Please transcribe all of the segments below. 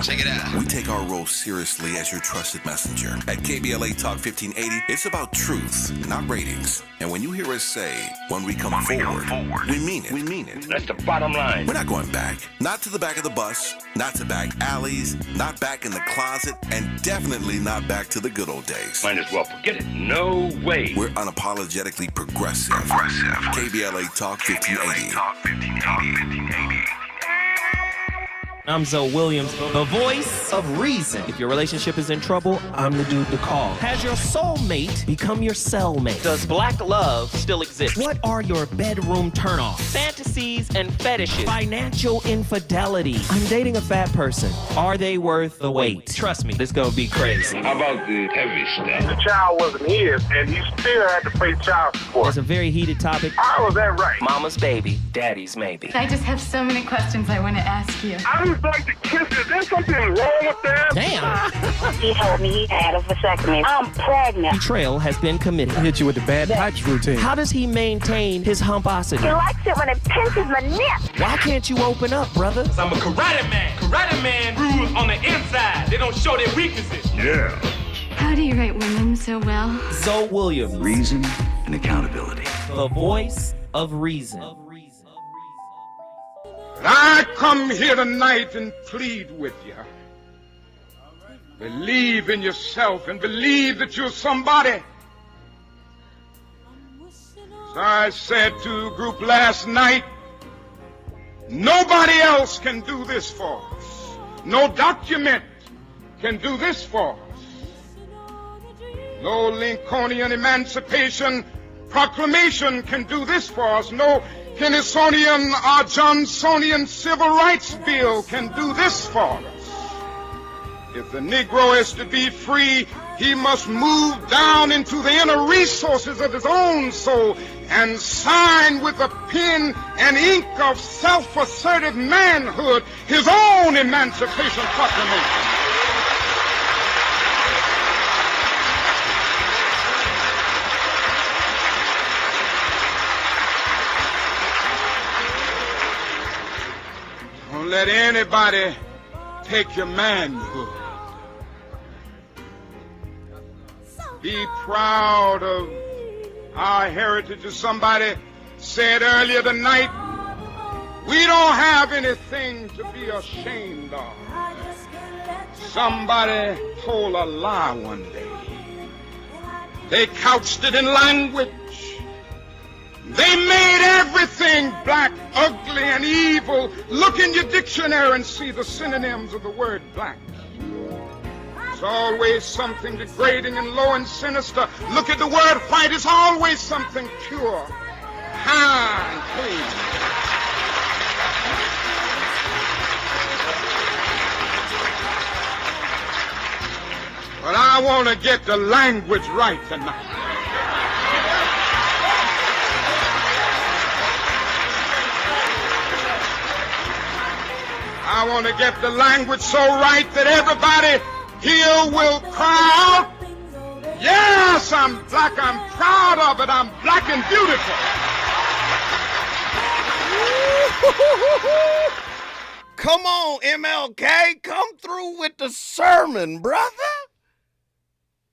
Check it out. We take our role seriously as your trusted messenger. At KBLA Talk 1580, it's about truth, not ratings. And when you hear us say, when we come forward, we mean it. We mean it. That's the bottom line. We're not going back. Not to the back of the bus, not to back alleys, not back in the closet, and definitely not back to the good old days. Might as well forget it. No way. We're unapologetically progressive. KBLA Talk 1580. I'm Zoe Williams, the voice of reason. If your relationship is in trouble, I'm the dude to call. Has your soulmate become your cellmate? Does black love still exist? What are your bedroom turnoffs? Fantasies and fetishes. Financial infidelity. I'm dating a fat person. Are they worth the wait? Trust me, this gonna be crazy. How about the heavy stuff? The child wasn't his, and he still had to pay child support. It's a very heated topic. How was that right? Mama's baby, daddy's maybe. I just have so many questions I want to ask you. I just like to kiss it. Is there something wrong with that? Damn. He told me he had a vasectomy. I'm pregnant. Betrayal has been committed. Hit you with the bad pipes routine. How does he maintain his humposity? He likes it when it pinches my neck. Why can't you open up, brother? I'm a karate man. Karate man rules on the inside. They don't show their weaknesses. Yeah. How do you write women so well? Zoe Williams, Reason and accountability. the voice of reason. I come here tonight and plead with you. Believe in yourself and believe that you're somebody. As I said to a group last night, nobody else can do this for us. No document can do this for us. No Lincolnian Emancipation Proclamation can do this for us. No Kennysonian or Johnsonian Civil Rights Bill can do this for us. If the Negro is to be free, he must move down into the inner resources of his own soul and sign with the pen and ink of self-assertive manhood his own Emancipation Proclamation. Don't let anybody take your manhood. Be proud of our heritage. As somebody said earlier tonight, we don't have anything to be ashamed of. Somebody told a lie one day. They couched it in language. They made everything black, ugly, and evil. Look in your dictionary and see the synonyms of the word black. It's always something degrading and low and sinister. Look at the word white. It's always something pure, high, and clean. But I want to get the language right tonight. I want to get the language so right that everybody here will cry out, yes, I'm black, I'm proud of it, I'm black and beautiful. Come on, MLK, come through with the sermon, brother.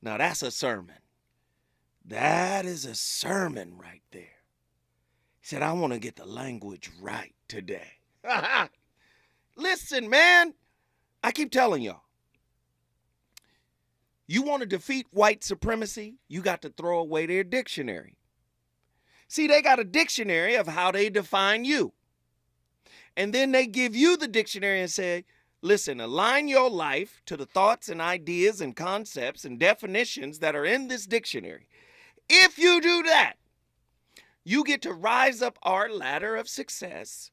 Now that's a sermon. That is a sermon right there. He said, I want to get the language right today. Listen, man, I keep telling y'all, you want to defeat white supremacy, you got to throw away their dictionary. See, they got a dictionary of how they define you. And then they give you the dictionary and say, listen, align your life to the thoughts and ideas and concepts and definitions that are in this dictionary. If you do that, you get to rise up our ladder of success,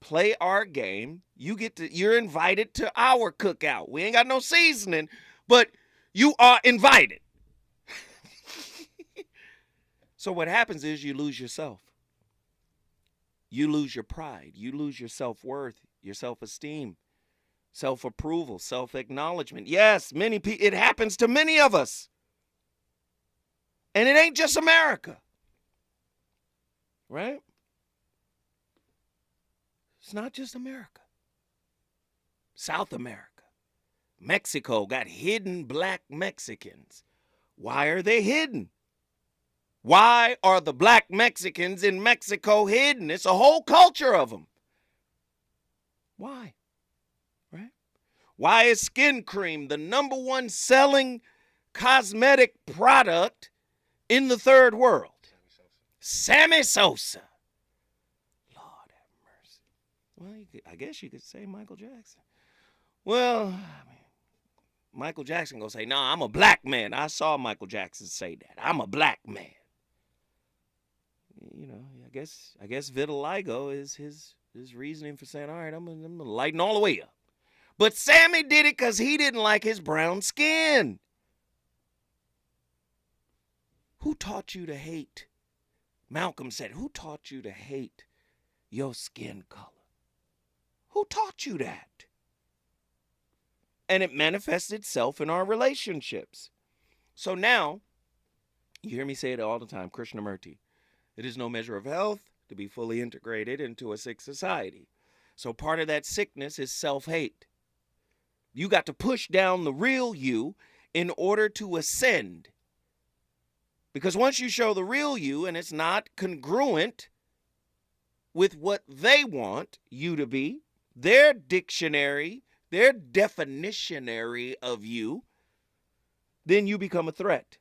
play our game. You're invited to our cookout. We ain't got no seasoning, but you are invited. So what happens is you lose yourself. You lose your pride. You lose your self-worth, your self-esteem, self-approval, self-acknowledgement. Yes, it happens to many of us. And it ain't just America. Right? It's not just America. South America, Mexico got hidden black Mexicans. Why are they hidden? Why are the black Mexicans in Mexico hidden? It's a whole culture of them. Why? Right? Why is skin cream the number one selling cosmetic product in the third world? Sammy Sosa. Lord have mercy. Well, I guess you could say Michael Jackson. Well, I mean, Michael Jackson gonna say, "Nah, I'm a black man." I saw Michael Jackson say that. I'm a black man. You know, I guess vitiligo is his reasoning for saying, all right, I'm gonna lighten all the way up. But Sammy did it because he didn't like his brown skin. Who taught you to hate? Malcolm said, who taught you to hate your skin color? Who taught you that? And it manifests itself in our relationships. So now, you hear me say it all the time, Krishnamurti. It is no measure of health to be fully integrated into a sick society. So part of that sickness is self-hate. You got to push down the real you in order to ascend. Because once you show the real you and it's not congruent with what they want you to be, their dictionary, their definitionary of you, then you become a threat.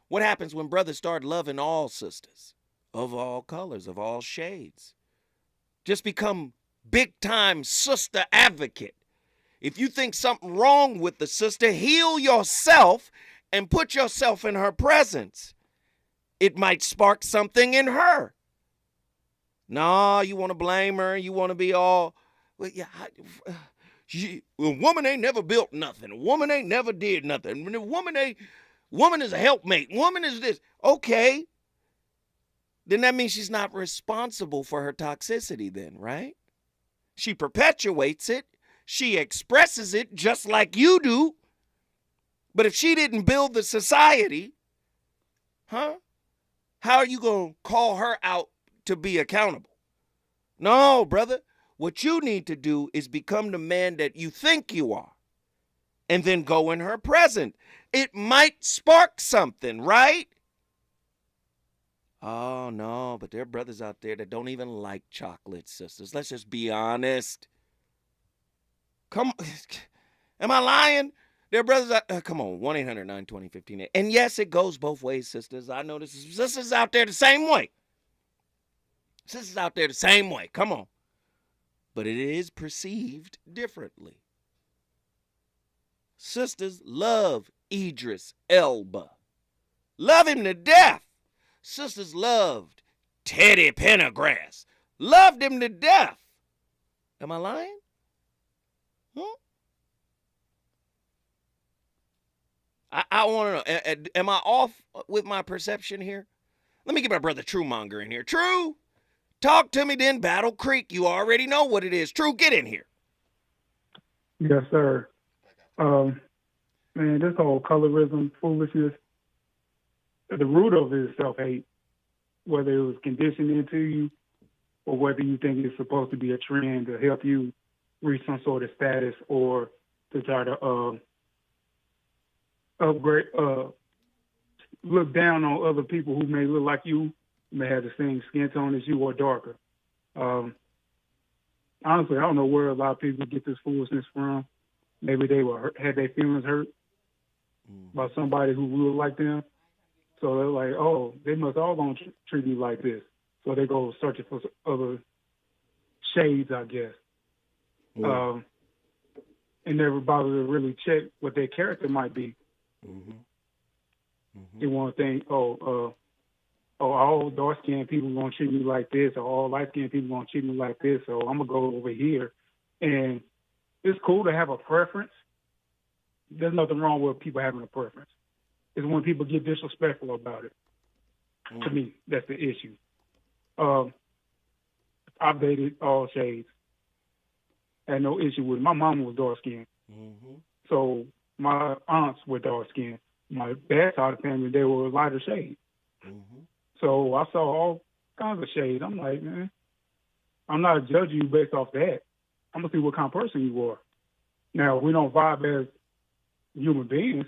What happens when brothers start loving all sisters of all colors, of all shades? Just become big-time sister advocate. If you think something wrong with the sister, heal yourself and put yourself in her presence. It might spark something in her. Nah, you want to blame her. You want to be all, well, yeah, a woman ain't never built nothing. A woman ain't never did nothing. A woman is a helpmate. Woman is this. Okay. Then that means she's not responsible for her toxicity then, right? She perpetuates it. She expresses it just like you do. But if she didn't build the society, how are you going to call her out to be accountable? No, brother. What you need to do is become the man that you think you are. And then go in her presence. It might spark something, right? Oh, no, but there are brothers out there that don't even like chocolate, sisters. Let's just be honest. Come, am I lying? There are brothers out come on, 1-800-920-15. And yes, it goes both ways, sisters. I know this is sisters out there the same way. Sisters out there the same way. Come on. But it is perceived differently. Sisters love Idris Elba. Love him to death. Sisters loved Teddy Pendergrass. Loved him to death. Am I lying? I want to know, am I off with my perception here? Let me get my brother Truemonger in here. True, talk to me then, Battle Creek. You already know what it is. True, get in here. Yes, sir. Man, this whole colorism foolishness, the root of it is self-hate, whether it was conditioned into you or whether you think it's supposed to be a trend to help you reach some sort of status or to try to upgrade, look down on other people who may look like you, may have the same skin tone as you or darker. Honestly, I don't know where a lot of people get this foolishness from. Maybe they had their feelings hurt by somebody who looked like them. So they're like, oh, they must all gonna treat me like this. So they go searching for other shades, I guess. And never bother to really check what their character might be. They want to think, all dark-skinned people gonna treat me like this, or all light-skinned people gonna treat me like this, so I'm gonna go over here. And it's cool to have a preference. There's nothing wrong with people having a preference. It's when people get disrespectful about it. To me, that's the issue. I've dated all shades. Had no issue with it. My mom was dark-skinned. So my aunts were dark-skinned. My dad's side of the family, they were lighter shade. So I saw all kinds of shades. I'm like, man, I'm not judging you based off that. I'm going to see what kind of person you are. Now, we don't vibe as human beings.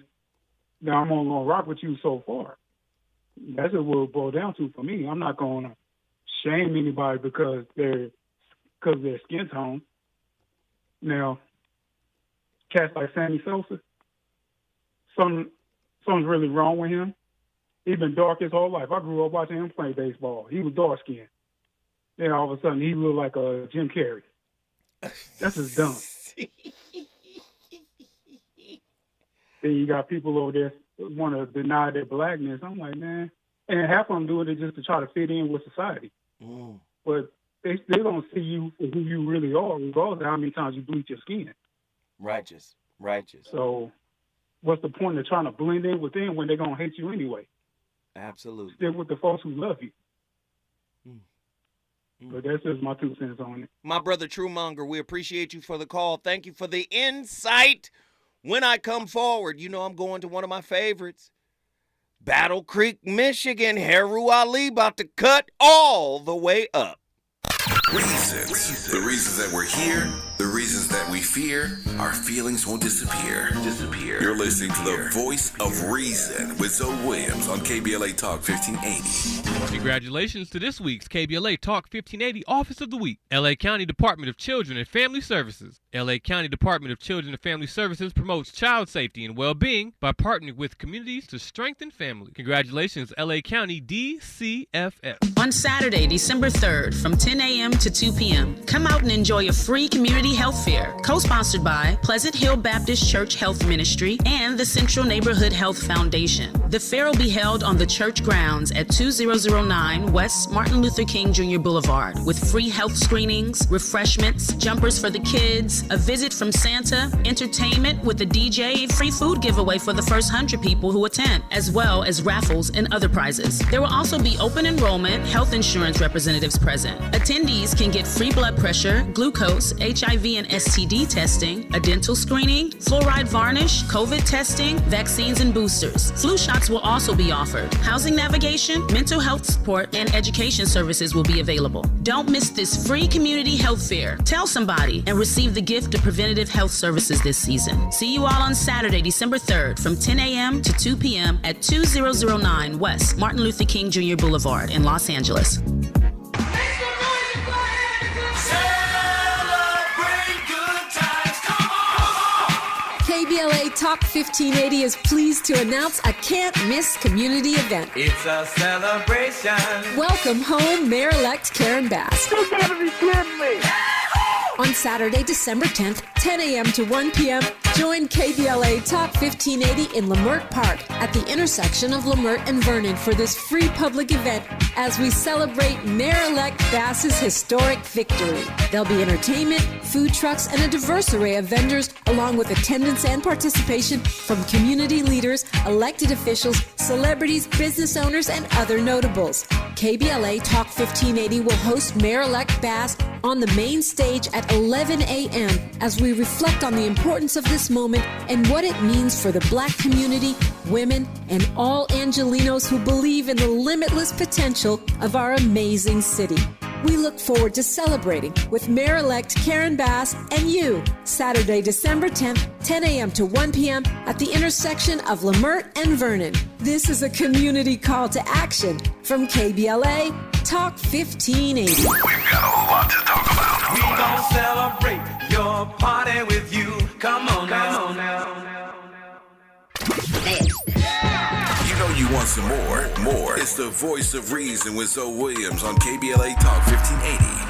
Now, I'm only going to rock with you so far. That's what it boils down to for me. I'm not going to shame anybody because their skin tone. Now, cats like Sammy Sosa, something's really wrong with him. He's been dark his whole life. I grew up watching him play baseball. He was dark skinned. Then all of a sudden he looked like a Jim Carrey. That's just dumb. Then you got people over there want to deny their blackness. I'm like, man. And half of them do it just to try to fit in with society. Mm. But they don't see you for who you really are, regardless of how many times you bleach your skin. Righteous. So what's the point of trying to blend in with them when they're going to hate you anyway? Absolutely. Stick with the folks who love you. But that's just my 2 cents on it. My brother Truemonger, we appreciate you for the call. Thank you for the insight. When I come forward, you know I'm going to one of my favorites. Battle Creek, Michigan. Heru Ali about to cut all the way up. Reasons. The reasons that we're here, the reasons that we fear, our feelings won't disappear. You're listening to the voice of reason with Zoe Williams on KBLA Talk 1580. Congratulations to this week's KBLA Talk 1580 Office of the Week, LA County Department of Children and Family Services. LA County Department of Children and Family Services promotes child safety and well-being by partnering with communities to strengthen family. Congratulations, LA County DCFS. On Saturday, December 3rd, from 10 a.m. to 2 p.m., come out and enjoy a free community health fair, co-sponsored by Pleasant Hill Baptist Church Health Ministry and the Central Neighborhood Health Foundation. The fair will be held on the church grounds at 2009 West Martin Luther King Jr. Boulevard, with free health screenings, refreshments, jumpers for the kids, a visit from Santa, entertainment with a DJ, free food giveaway for the first 100 people who attend, as well as raffles and other prizes. There will also be open enrollment health insurance representatives present. Attendees can get free blood pressure, glucose, HIV and STD testing, a dental screening, fluoride varnish, COVID testing, vaccines and boosters. Flu shots will also be offered. Housing navigation, mental health support, and education services will be available. Don't miss this free community health fair. Tell somebody and receive the gift of preventative health services this season. See you all on Saturday, December 3rd from 10 a.m. to 2 p.m. at 2009 West Martin Luther King Jr. Boulevard in Los Angeles. KBLA Talk 1580 is pleased to announce a can't-miss community event. It's a celebration. Welcome home, Mayor-elect Karen Bass. You gotta be kidding me. On Saturday, December 10th, 10 a.m. to 1 p.m., join KBLA Talk 1580 in Leimert Park at the intersection of Leimert and Vernon for this free public event as we celebrate Mayor-elect Bass's historic victory. There'll be entertainment, food trucks, and a diverse array of vendors, along with attendance and participation from community leaders, elected officials, celebrities, business owners, and other notables. KBLA Talk 1580 will host Mayor-elect Bass on the main stage at 11 a.m. as we reflect on the importance of this moment and what it means for the Black community, women, and all Angelinos who believe in the limitless potential of our amazing city. We look forward to celebrating with Mayor-elect Karen Bass and you, Saturday, December 10th, 10 a.m. to 1 p.m. at the intersection of Leimert and Vernon. This is a community call to action from KBLA Talk 1580. We've got a lot to talk about. We gon' celebrate your party with you. Come on now. You know you want some more. It's the voice of reason with Zoe Williams on KBLA Talk 1580.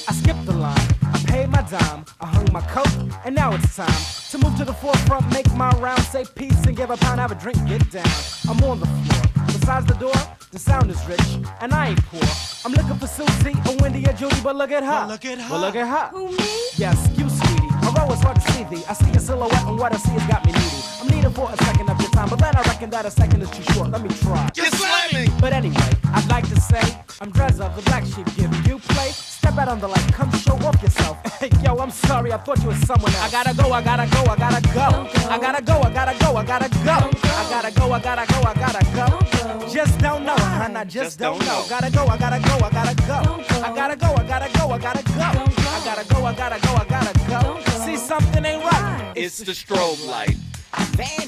I skipped the line, I paid my dime, I hung my coat, and now it's time to move to the forefront, make my round, say peace and give a pound, have a drink, get down. I'm on the floor, besides the door, the sound is rich, and I ain't poor. I'm looking for Susie, or Wendy, or Judy, but look at her. But look at her. Who, me? Yes, you, sweetie. Although it's hard to see thee, I see your silhouette, and what I see has got me needy. I'm needing for a second of your time, but then I reckon that a second is too short. Let me try. You're slamming. But anyway, I'd like to say, I'm Drezza, the black sheep, giving you play. Step Step out on the light, come show off yourself. Hey, yo, I'm sorry, I thought you were someone else. I gotta go, I gotta go, I gotta go. I gotta go, I gotta go, I gotta go. I gotta go, I gotta go, I gotta go. Just don't know, and I just don't know. Gotta go, I gotta go, I gotta go. I gotta go, I gotta go, I gotta go. I gotta go, I gotta go, I gotta go. See, something ain't right. It's the strobe light.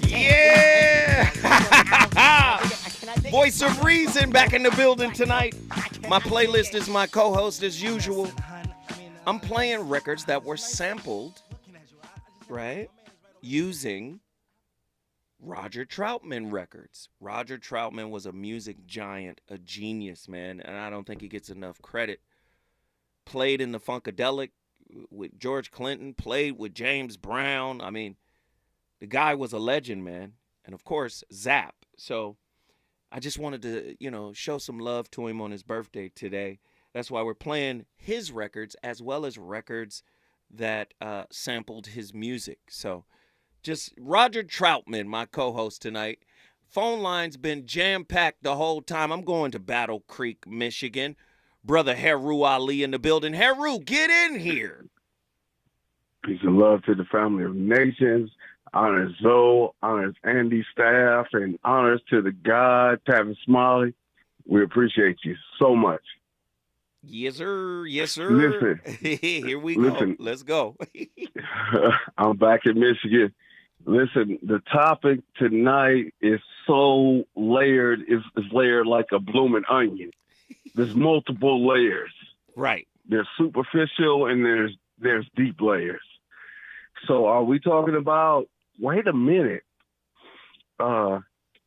Yeah! Voice of Reason back in the building tonight. My playlist is my co-host as usual. I'm playing records that were sampled, right, using Roger Troutman records. Roger Troutman was a music giant, a genius, man, and I don't think he gets enough credit. Played in the Funkadelic with George Clinton, played with James Brown. I mean, the guy was a legend, man. And of course, Zapp. So I just wanted to, show some love to him on his birthday today. That's why we're playing his records as well as records that sampled his music. So just Roger Troutman, my co-host tonight. Phone line's been jam-packed the whole time. I'm going to Battle Creek, Michigan. Brother Heru Ali in the building. Heru, get in here. Peace and love to the family of nations. Honors Zoe, honors Andy staff, and honors to the God, Tavis Smiley. We appreciate you so much. Yes, sir. Yes, sir. Listen. Here we go. Let's go. I'm back in Michigan. Listen, the topic tonight is so layered. It's layered like a blooming onion. There's multiple layers. Right. There's superficial and there's deep layers. So are we talking about, wait a minute,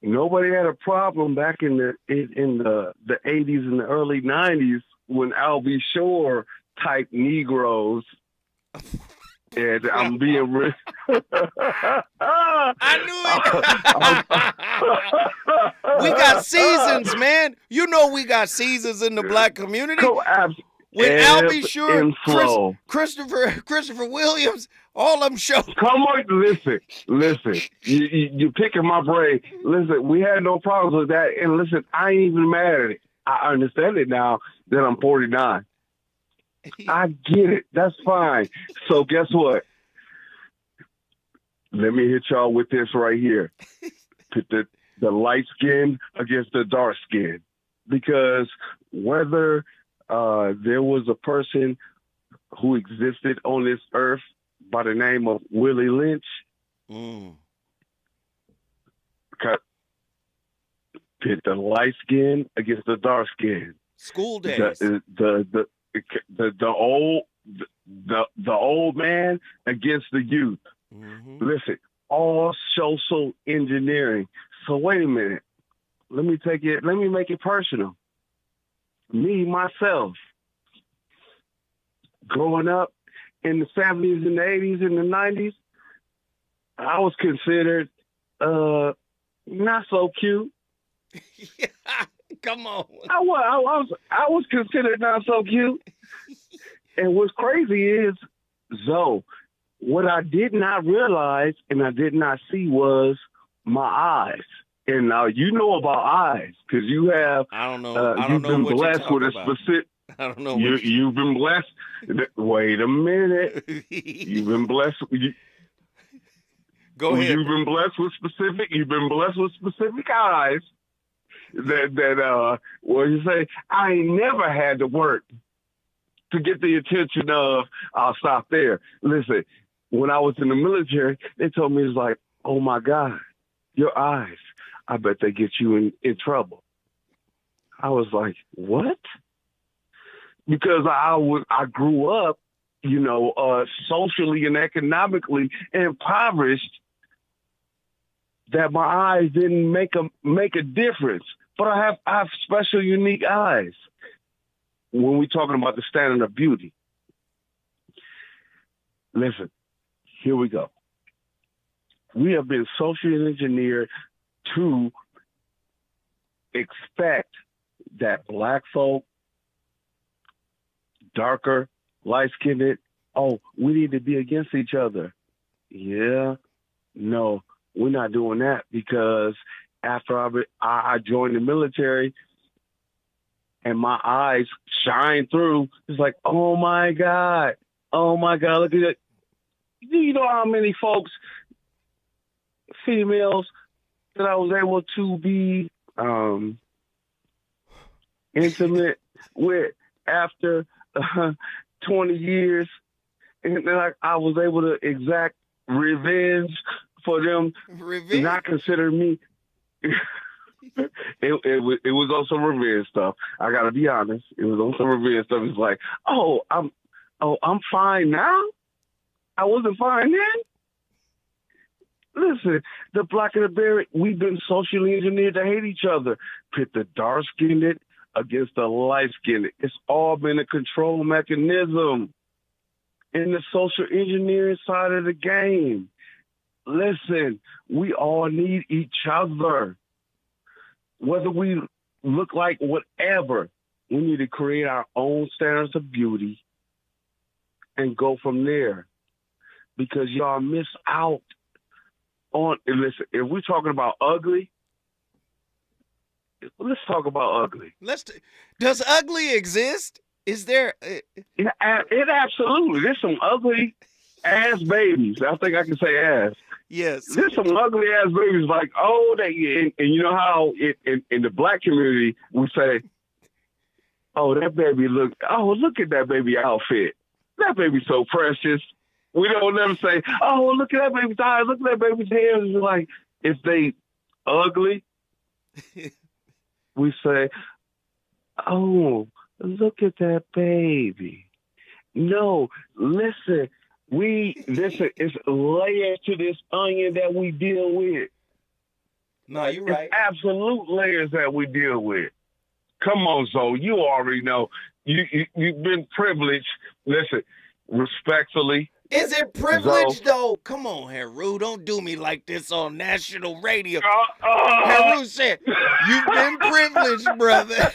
nobody had a problem back in the 80s and the early 90s when Al B. Shore typed Negroes. And I'm being real. I knew it. We got seasons, man. You know we got seasons in the black community. With Al B. Shore, Christopher Williams, all them shows. Come on, listen. You picking my brain. Listen, we had no problems with that. And listen, I ain't even mad at it. I understand it now that I'm 49. I get it. That's fine. So guess what? Let me hit y'all with this right here. Put the light skin against the dark skin. Because whether there was a person who existed on this earth by the name of Willie Lynch, pit the light skin against the dark skin. School days. The old man against the youth. Mm-hmm. Listen, all social engineering. So wait a minute. Let me make it personal. Me, myself, growing up in the 70s and the 80s and the 90s, I was considered not so cute. Yeah, come on. I was considered not so cute. And what's crazy is, Zoe, what I did not realize and I did not see was my eyes. And now you know about eyes because you have. I don't know. You've been blessed with a specific. I don't know. You've been blessed. Wait a minute. You've been blessed. Go ahead. You've been blessed with specific. You've been blessed with specific eyes. What you say? I ain't never had to work to get the attention of. I'll stop there. Listen, when I was in the military, they told me it's like, oh my God, your eyes. I bet they get you in trouble. I was like, what? Because I grew up, socially and economically impoverished, that my eyes didn't make a difference. But I have special, unique eyes. When we're talking about the standard of beauty, listen, here we go. We have been socially engineered to expect that black folk, darker, light-skinned, we need to be against each other. Yeah, no, we're not doing that because after I joined the military and my eyes shine through. It's like, oh my God, look at it. Do you know how many folks, females, that I was able to be intimate with after 20 years, and then I was able to exact revenge for them not consider me. It was on some revenge stuff. I gotta be honest. It was on some revenge stuff. It's like, I'm fine now. I wasn't fine then. Listen, the black and the berry, we've been socially engineered to hate each other. Pit the dark-skinned against the light-skinned. It's all been a control mechanism in the social engineering side of the game. Listen, we all need each other. Whether we look like whatever, we need to create our own standards of beauty and go from there. Because y'all miss out on, listen, if we're talking about ugly, let's talk about ugly. Does ugly exist? Is there? It absolutely. There's some ugly ass babies. I think I can say ass. Yes. There's some ugly ass babies like, and you know how in the black community we say, look at that baby outfit. That baby's so precious. We don't never say, look at that baby's eyes, look at that baby's hair. It's like, if they ugly, we say, look at that baby. No, listen, it's layers to this onion that we deal with. No, you're right. It's absolute layers that we deal with. Come on, Zoe, you already know. You've been privileged. Listen, respectfully. Is it privilege, though? Come on, Heru. Don't do me like this on national radio. Heru said, you've been privileged, brother.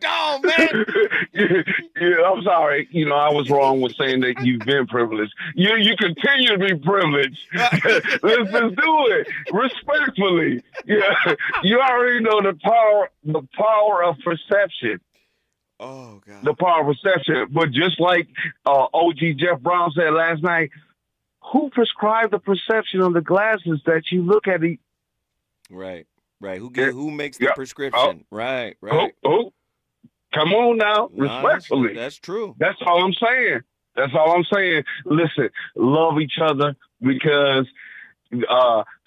No, man. Yeah, I'm sorry. I was wrong with saying that you've been privileged. You continue to be privileged. Let's just do it respectfully. Yeah, you already know the power of perception. Oh, God. The power of perception. But just like OG Jeff Brown said last night, who prescribed the perception of the glasses that you look at? Right. Who makes the prescription? Right. Come on now, respectfully. That's true. That's all I'm saying. Listen, love each other, because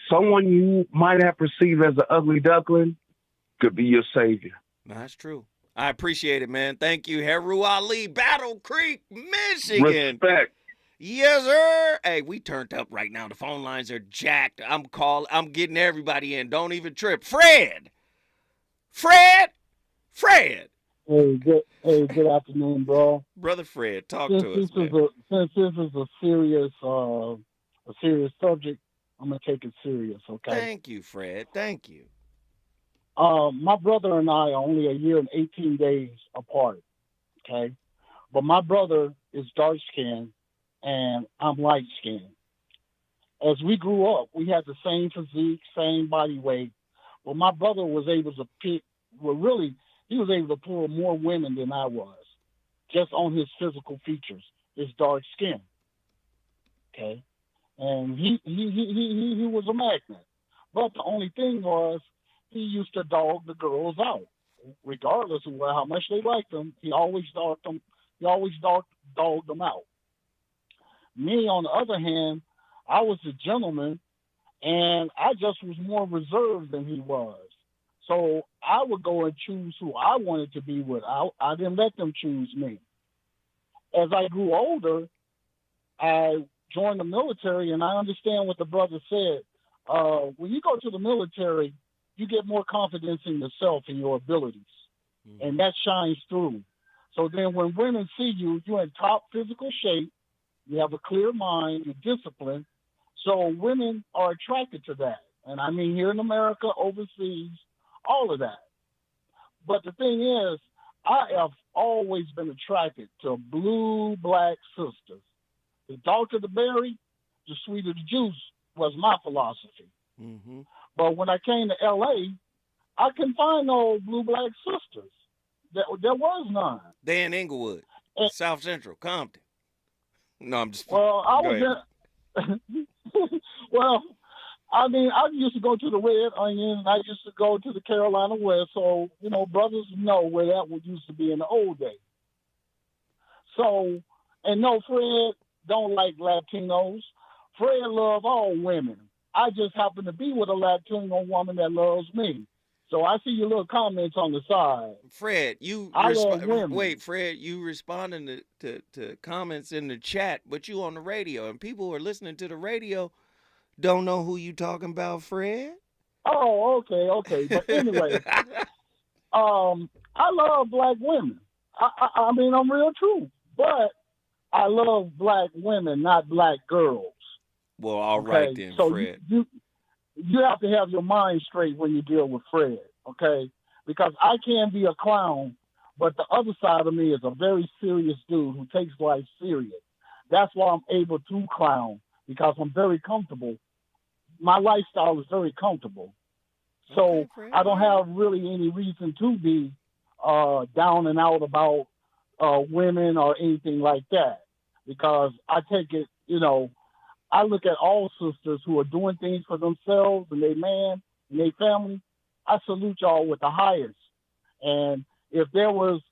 someone you might have perceived as an ugly duckling could be your savior. That's true. I appreciate it, man. Thank you, Heru Ali, Battle Creek, Michigan. Respect. Yes, sir. Hey, we turned up right now. The phone lines are jacked. I'm getting everybody in. Don't even trip. Fred. Hey, good afternoon, bro. Brother Fred, talk to us. Since this is a serious subject, I'm gonna take it serious. Okay. Thank you, Fred. Thank you. My brother and I are only a year and 18 days apart, okay? But my brother is dark-skinned, and I'm light-skinned. As we grew up, we had the same physique, same body weight, but my brother was able to he was able to pull more women than I was, just on his physical features, his dark skin, okay? And he was a magnet. But the only thing was, he used to dog the girls out, regardless of how much they liked him. He always dogged them. He always dogged them out. Me, on the other hand, I was a gentleman, and I just was more reserved than he was. So I would go and choose who I wanted to be with. I didn't let them choose me. As I grew older, I joined the military, and I understand what the brother said. When you go to the military, you get more confidence in yourself and your abilities, and that shines through. So then when women see you, you're in top physical shape, you have a clear mind, you're disciplined, so women are attracted to that. And I mean, here in America, overseas, all of that. But the thing is, I have always been attracted to blue-black sisters. The darker the berry, the sweeter the juice was my philosophy. Mm-hmm. But when I came to L.A., I couldn't find no blue-black sisters. There was none. They in Inglewood, South Central, Compton. No, I'm just. Well, I was in. Well, I mean, I used to go to the Red Onion, and I used to go to the Carolina West, so, brothers know where that used to be in the old days. So, and no, Fred don't like Latinos. Fred love all women. I just happen to be with a Latino woman that loves me. So I see your little comments on the side. Fred, Fred, you responding to comments in the chat, but you on the radio, and people who are listening to the radio don't know who you talking about, Fred. Oh, okay. But anyway, I love black women. I mean, I'm real true, but I love black women, not black girls. Well, all right then, so Fred. You have to have your mind straight when you deal with Fred, okay? Because I can be a clown, but the other side of me is a very serious dude who takes life serious. That's why I'm able to clown, because I'm very comfortable. My lifestyle is very comfortable. So I don't have really any reason to be down and out about women or anything like that, because I take it, I look at all sisters who are doing things for themselves and their man and their family. I salute y'all with the highest. And if there wasn't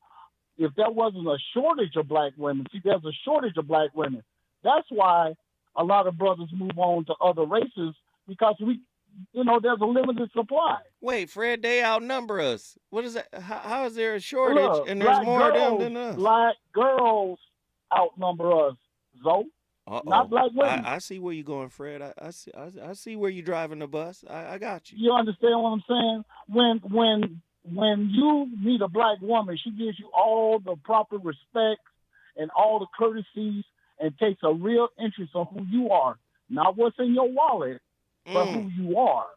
a shortage of black women, see, there's a shortage of black women. That's why a lot of brothers move on to other races, because there's a limited supply. Wait, Fred, they outnumber us. What is that? How is there a shortage? Look, and there's more of them than us? Black girls outnumber us, Zoe. Not black women. I see where you're going, Fred. I see where you're driving the bus. I got you. You understand what I'm saying? When you meet a black woman, she gives you all the proper respect and all the courtesies and takes a real interest in who you are. Not what's in your wallet, but who you are.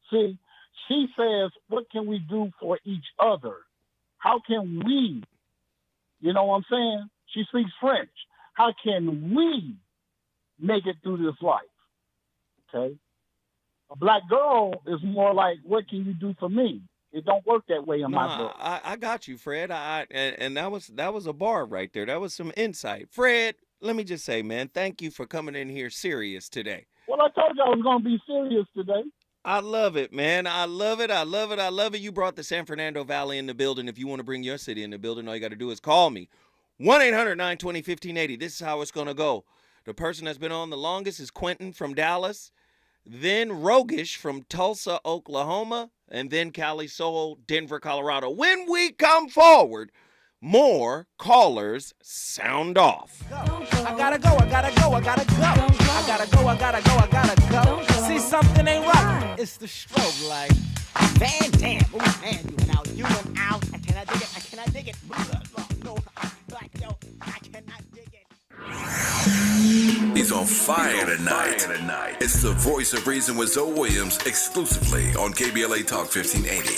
See, she says, what can we do for each other? How can we, you know what I'm saying? She speaks French. How can we make it through this life? Okay? A black girl is more like, what can you do for me? It don't work that way in my book. I got you, Fred. And that was a bar right there. That was some insight. Fred, let me just say, man, thank you for coming in here serious today. Well, I told you I was going to be serious today. I love it, man. I love it. You brought the San Fernando Valley in the building. If you want to bring your city in the building, all you got to do is call me. 1-800-920-1580. This is how it's going to go. The person that's been on the longest is Quentin from Dallas, then Rogish from Tulsa, Oklahoma, and then Cali Soul, Denver, Colorado. When we come forward, more callers sound off. I gotta go. See, something ain't right. It's the strobe light. Van Dam. Oh, man, you went out. I cannot dig it. No, I cannot dig it. He's on fire tonight. It's the Voice of Reason with Zoe Williams, exclusively on KBLA Talk 1580.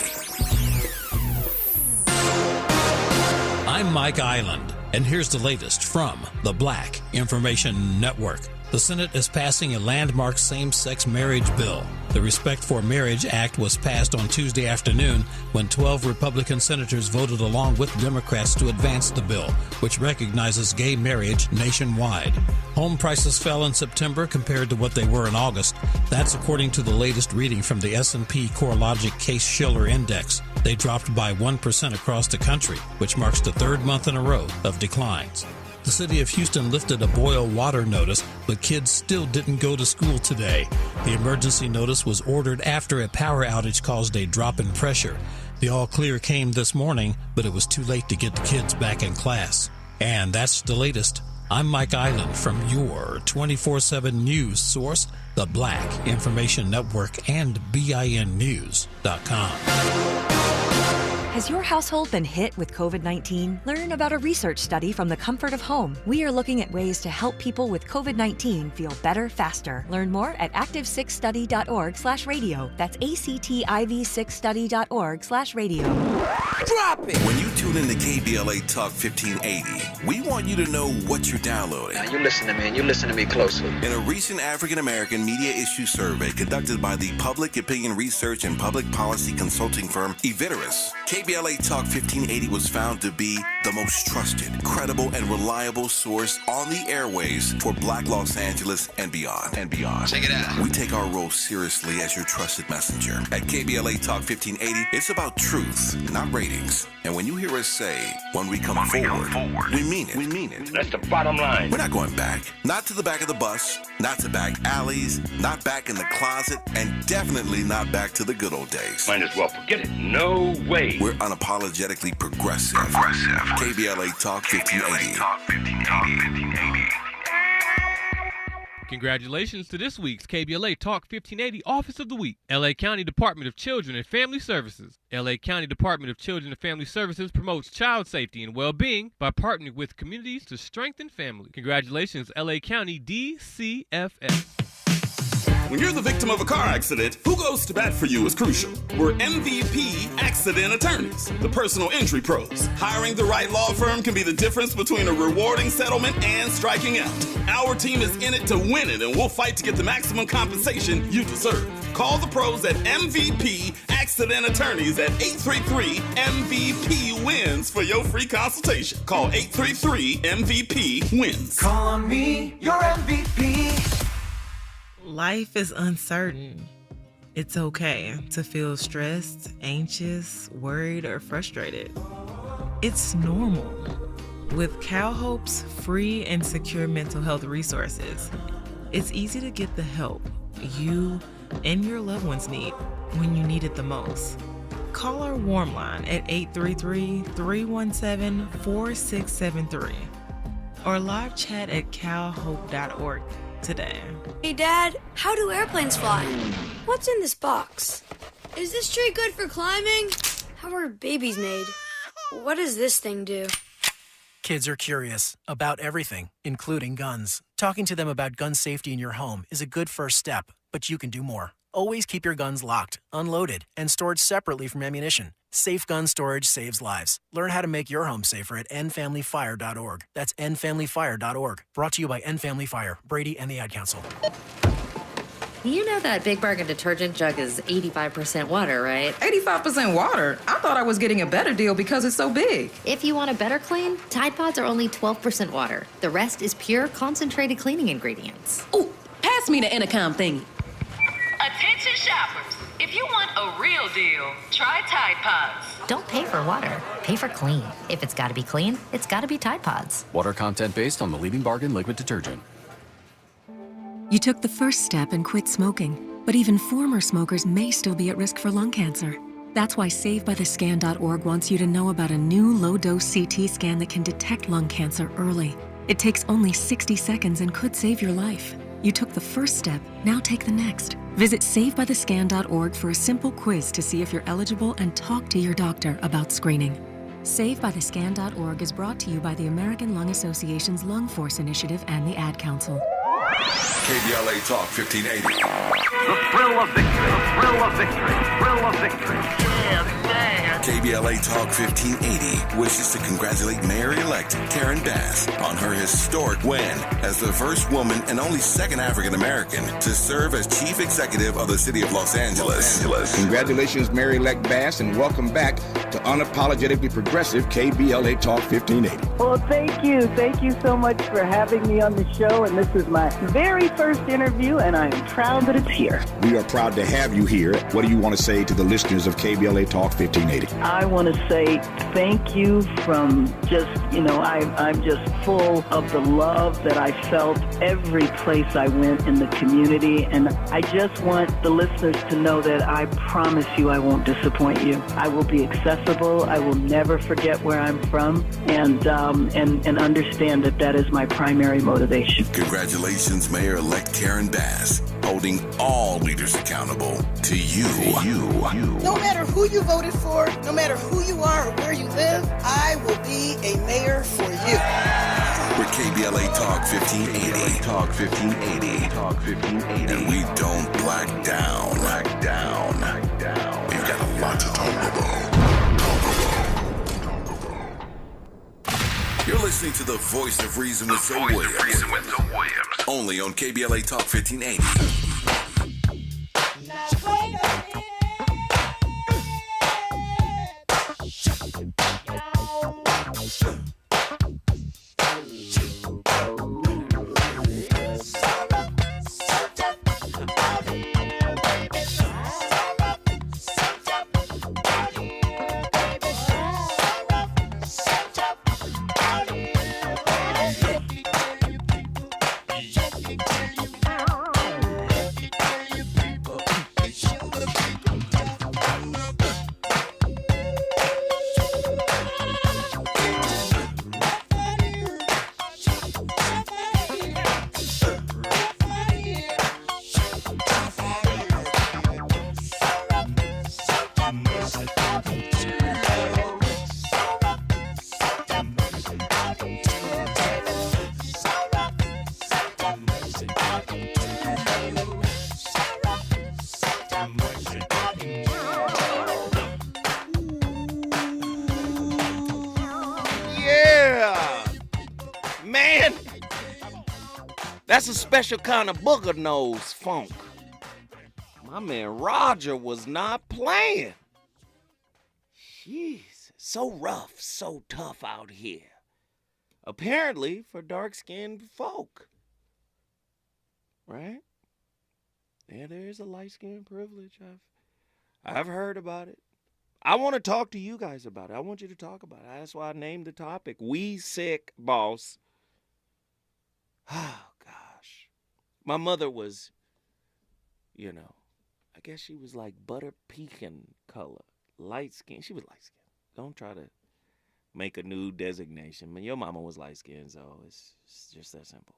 I'm Mike Island, and here's the latest from the Black Information Network. The Senate is passing a landmark same-sex marriage bill. The Respect for Marriage Act was passed on Tuesday afternoon when 12 Republican senators voted along with Democrats to advance the bill, which recognizes gay marriage nationwide. Home prices fell in September compared to what they were in August. That's according to the latest reading from the S&P CoreLogic Case-Shiller Index. They dropped by 1% across the country, which marks the third month in a row of declines. The city of Houston lifted a boil water notice, but kids still didn't go to school today. The emergency notice was ordered after a power outage caused a drop in pressure. The all clear came this morning, but it was too late to get the kids back in class. And that's the latest. I'm Mike Island from your 24/7 news source, the Black Information Network, and BINnews.com. Has your household been hit with COVID-19? Learn about a research study from the comfort of home. We are looking at ways to help people with COVID-19 feel better faster. Learn more at active6study.org/radio. That's activ6study.org/radio. Drop it! When you tune in to KBLA Talk 1580, we want you to know what you're downloading. Now you listen to me, and you listen to me closely. In a recent African-American media issue survey conducted by the Public Opinion Research and Public Policy Consulting firm Eviteris, KBLA KBLA Talk 1580 was found to be the most trusted, credible, and reliable source on the airways for Black Los Angeles and beyond. Check it out. We take our role seriously as your trusted messenger. At KBLA Talk 1580, it's about truth, not ratings. And when you hear us say, when we come forward, we mean it. We mean it. That's the bottom line. We're not going back. Not to the back of the bus, not to back alleys, not back in the closet, and definitely not back to the good old days. Might as well forget it. No way. We're unapologetically progressive. KBLA Talk 1580. Congratulations to this week's KBLA Talk 1580 Office of the Week, LA County Department of Children and Family Services. LA County Department of Children and Family Services promotes child safety and well-being by partnering with communities to strengthen family. Congratulations, LA County DCFS. When you're the victim of a car accident, who goes to bat for you is crucial. We're MVP Accident Attorneys, the personal injury pros. Hiring the right law firm can be the difference between a rewarding settlement and striking out. Our team is in it to win it, and we'll fight to get the maximum compensation you deserve. Call the pros at MVP Accident Attorneys at 833-MVP-WINS for your free consultation. Call 833-MVP-WINS. Call on me, your MVP. Life is uncertain. It's okay to feel stressed, anxious, worried, or frustrated. It's normal. With CalHope's free and secure mental health resources, it's easy to get the help you and your loved ones need when you need it the most. Call our warm line at 833-317-4673 or live chat at calhope.org today. Hey Dad, how do airplanes fly? What's in this box? Is this tree good for climbing? How are babies made? What does this thing do? Kids are curious about everything, including guns. Talking to them about gun safety in your home is a good first step, but you can do more. Always keep your guns locked, unloaded, and stored separately from ammunition. Safe gun storage saves lives. Learn how to make your home safer at endfamilyfire.org. That's endfamilyfire.org. Brought to you by End Family Fire, Brady, and the Ad Council. You know that Big Bargain detergent jug is 85% water, right? 85% water? I thought I was getting a better deal because it's so big. If you want a better clean, Tide Pods are only 12% water. The rest is pure, concentrated cleaning ingredients. Ooh, pass me the intercom thingy. Attention shoppers. If you want a real deal, try Tide Pods. Don't pay for water, pay for clean. If it's gotta be clean, it's gotta be Tide Pods. Water content based on the leading bargain liquid detergent. You took the first step and quit smoking, but even former smokers may still be at risk for lung cancer. That's why SaveByTheScan.org wants you to know about a new low-dose CT scan that can detect lung cancer early. It takes only 60 seconds and could save your life. You took the first step, now take the next. Visit SaveByTheScan.org for a simple quiz to see if you're eligible and talk to your doctor about screening. SaveByTheScan.org is brought to you by the American Lung Association's Lung Force Initiative and the Ad Council. KBLA Talk 1580. The thrill of victory. The thrill of victory. Thrill of victory. Yeah, man. KBLA Talk 1580 wishes to congratulate Mayor-elect Karen Bass on her historic win as the first woman and only second African-American to serve as chief executive of the city of Los Angeles. Congratulations, Mayor-elect Bass, and welcome back to Unapologetically Progressive KBLA Talk 1580. Well, thank you. Thank you so much for having me on the show, and this is my very first interview, and I am proud that it's here. We are proud to have you here. What do you want to say to the listeners of KBLA Talk 1580? I want to say thank you from just, I'm just full of the love that I felt every place I went in the community, and I just want the listeners to know that I promise you I won't disappoint you. I will be accessible. I will never forget where I'm from, and understand that is my primary motivation. Congratulations, Mayor-elect Karen Bass, holding all leaders accountable to you. No matter who you voted for, no matter who you are or where you live, I will be a mayor for you. We're KBLA Talk 1580. Talk 1580. Talk 1580. And we don't black down. We've got a lot to talk about. You're listening to the Voice of Reason with Zoe Williams. Only on KBLA Talk 1580. That's a special kind of booger nose funk. My man Roger was not playing. Jeez, so rough, so tough out here. Apparently for dark-skinned folk. Right? Yeah, there is a light-skinned privilege. I've heard about it. I want to talk to you guys about it. I want you to talk about it. That's why I named the topic. We sick, boss. Oh, gosh. My mother was, I guess she was like butter pecan color. Light skin. She was light skin. Don't try to make a new designation. Your mama was light skinned, so it's just that simple.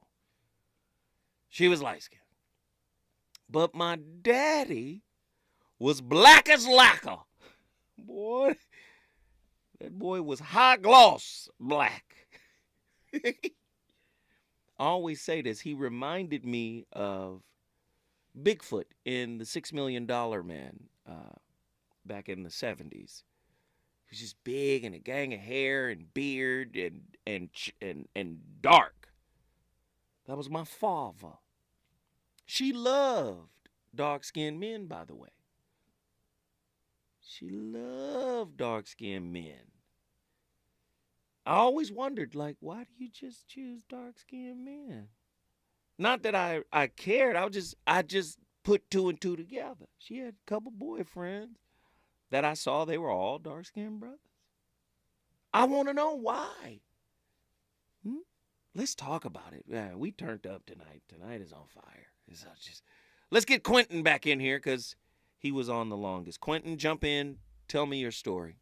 She was light skinned. But my daddy was black as lacquer. Boy, that boy was high gloss black. I always say this. He reminded me of Bigfoot in the $6 Million Man back in the 70s. He was just big and a gang of hair and beard and dark. That was my father. She loved dark-skinned men, by the way. She loved dark-skinned men. I always wondered, why do you just choose dark-skinned men? Not that I cared. I just put two and two together. She had a couple boyfriends that I saw. They were all dark-skinned brothers. I want to know why. Let's talk about it. Yeah, we turned up tonight. Tonight is on fire. Let's get Quentin back in here because he was on the longest. Quentin, jump in. Tell me your story.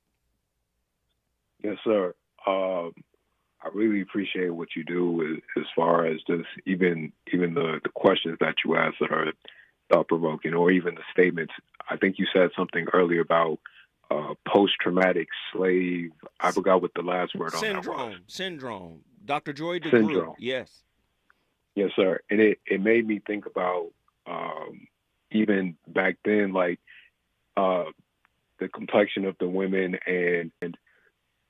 Yes, sir. I really appreciate what you do as far as just even the questions that you ask that are thought-provoking, or even the statements. I think you said something earlier about post-traumatic slave. I forgot what the last word on that was. Syndrome. Dr. Joy DeGroot. Syndrome. Yes. Yes, sir. And it made me think about even back then, the complexion of the women, and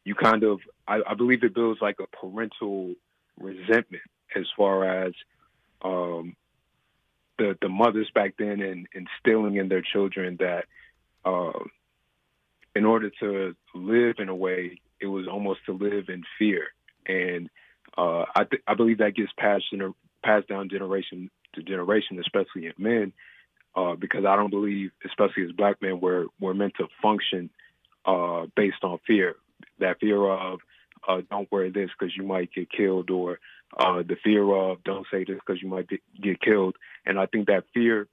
you kind of, I believe it builds like a parental resentment as far as the mothers back then and instilling in their children that in order to live in a way, it was almost to live in fear. And I believe that gets passed down generation to generation, especially in men, because I don't believe, especially as black men, we're meant to function based on fear. That fear of don't wear this because you might get killed, or the fear of don't say this because you might get killed. And I think that fear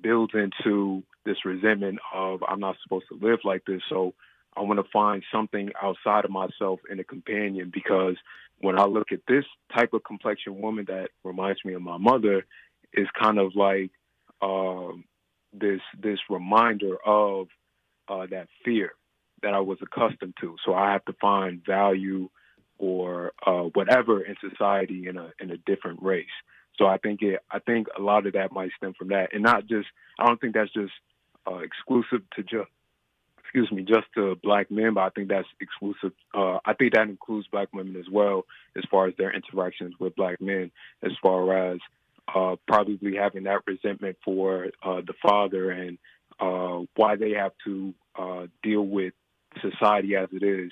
builds into this resentment of I'm not supposed to live like this, so I want to find something outside of myself in a companion, because when I look at this type of complexion woman that reminds me of my mother, is kind of like this reminder of that fear that I was accustomed to. So I have to find value or whatever in society in a different race. So I think a lot of that might stem from that, and not just. I don't think that's just exclusive to just to black men, but I think that's exclusive. I think that includes black women as well, as far as their interactions with black men, as far as probably having that resentment for the father and why they have to deal with society as it is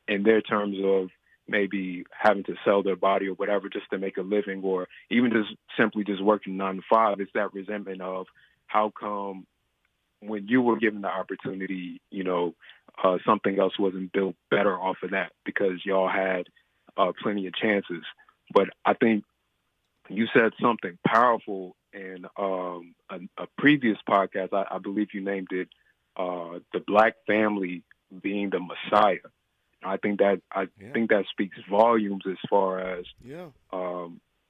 in their terms of maybe having to sell their body or whatever just to make a living, or even just simply just working 9 to 5. It's that resentment of how come when you were given the opportunity, something else wasn't built better off of that, because y'all had plenty of chances. But I think you said something powerful in a previous podcast. I believe you named it the black family being the Messiah. I think that speaks volumes as far as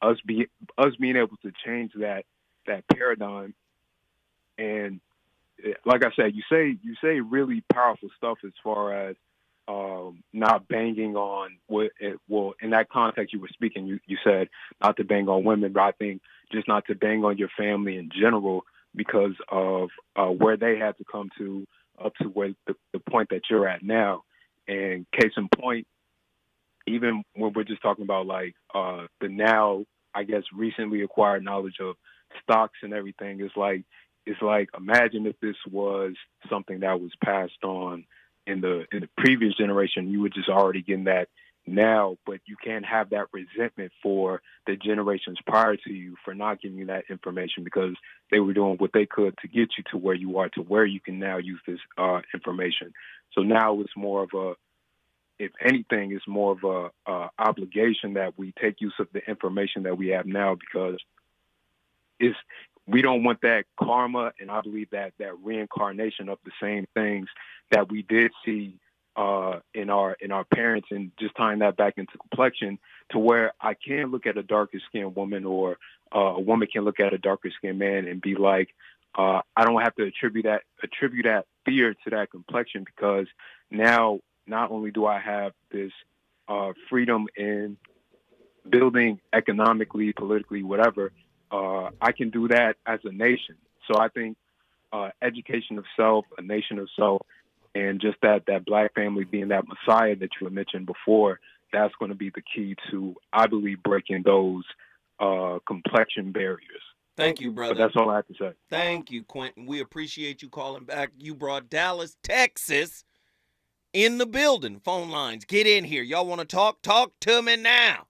us being able to change that paradigm. And like I said, you say really powerful stuff as far as not banging on in that context you were speaking, you said not to bang on women, but I think just not to bang on your family in general, because of where they had to come to up to where the point that you're at now. And case in point, even when we're just talking about the now I guess, recently acquired knowledge of stocks and everything. It's like imagine if this was something that was passed on in the previous generation. You were just already getting that now, but you can't have that resentment for the generations prior to you for not giving you that information, because they were doing what they could to get you to where you are, to where you can now use this information. So now it's more of a, if anything, it's more of a obligation that we take use of the information that we have now, because we don't want that karma, and I believe that reincarnation of the same things that we did see in our parents, and just tying that back into complexion, to where I can look at a darker skinned woman, or a woman can look at a darker skinned man and be like, I don't have to attribute that fear to that complexion, because now not only do I have this freedom in building economically, politically, whatever, I can do that as a nation. So I think education of self, a nation of self, and just that black family being that messiah that you had mentioned before, that's going to be the key to, I believe, breaking those complexion barriers. Thank you, brother. But that's all I have to say. Thank you, Quentin. We appreciate you calling back. You brought Dallas, Texas in the building. Phone lines, get in here. Y'all want to talk? Talk to me now.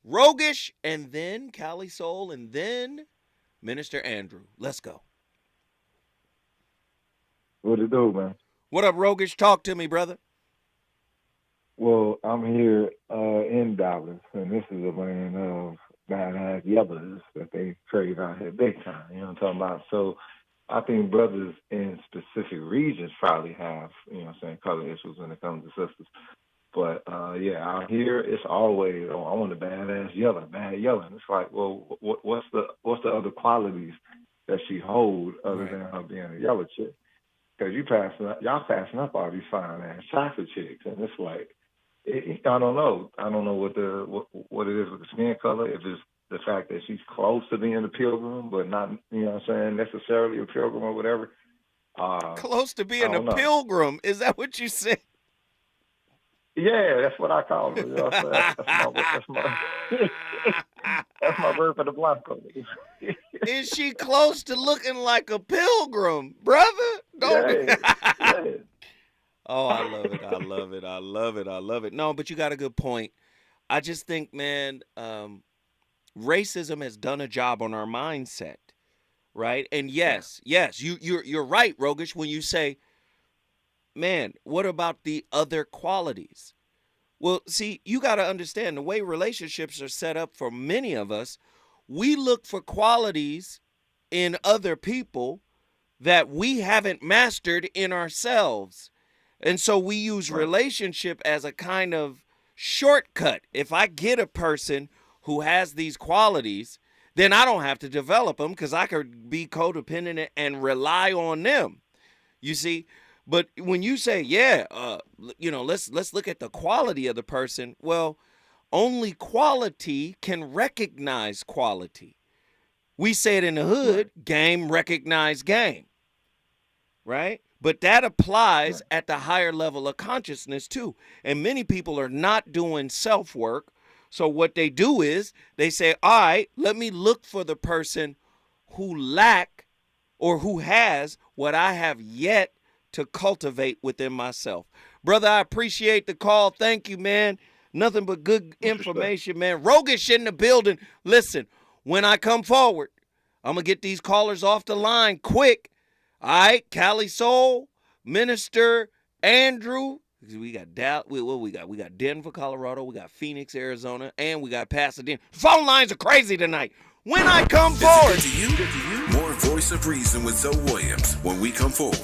Rogish, and then Cali Soul, and then Minister Andrew. Let's go. What it do, man? What up, Rogish? Talk to me, brother. Well, I'm here in Dallas, and this is a land of badass yellers that they trade out here big time. You know what I'm talking about? So I think brothers in specific regions probably have, you know what I'm saying, color issues when it comes to sisters. But, yeah, out here, it's always, I want a badass yeller, bad yelling. It's like, well, what's the other qualities that she holds other than her being a yeller chick? Because y'all passing up all these fine-ass chocolate chicks. And it's like, I don't know. I don't know what it is with the skin color, if it's the fact that she's close to being a pilgrim, but not, you know what I'm saying, necessarily a pilgrim or whatever. Close to being a pilgrim? Is that what you said? Yeah, that's what I call it. You know what I'm saying? That's my word for the Blanco. Is she close to looking like a pilgrim, brother? Yeah. Oh, I love it. I love it. I love it. I love it. No, but you got a good point. I just think, man, racism has done a job on our mindset, right? And yes, you're right, Rogish, when you say, man, what about the other qualities? Well, see, you got to understand the way relationships are set up for many of us. We look for qualities in other people that we haven't mastered in ourselves. And so we use relationship as a kind of shortcut. If I get a person who has these qualities, then I don't have to develop them, because I could be codependent and rely on them. You see? But when you say, let's look at the quality of the person, well, only quality can recognize quality. We say it in the hood, game recognize game, right? But that applies at the higher level of consciousness too. And many people are not doing self-work. So what they do is they say, all right, let me look for the person who lack or who has what I have yet to cultivate within myself. Brother, I appreciate the call. Thank you, man. Nothing but good information, man. Rogish in the building. Listen, when I come forward, I'm going to get these callers off the line quick. All right, Cali Soul, Minister Andrew. We got we got Denver, Colorado. We got Phoenix, Arizona, and we got Pasadena. Phone lines are crazy tonight. When I come forward. Is it good to you? More Voice of Reason with Zoe Williams when we come forward.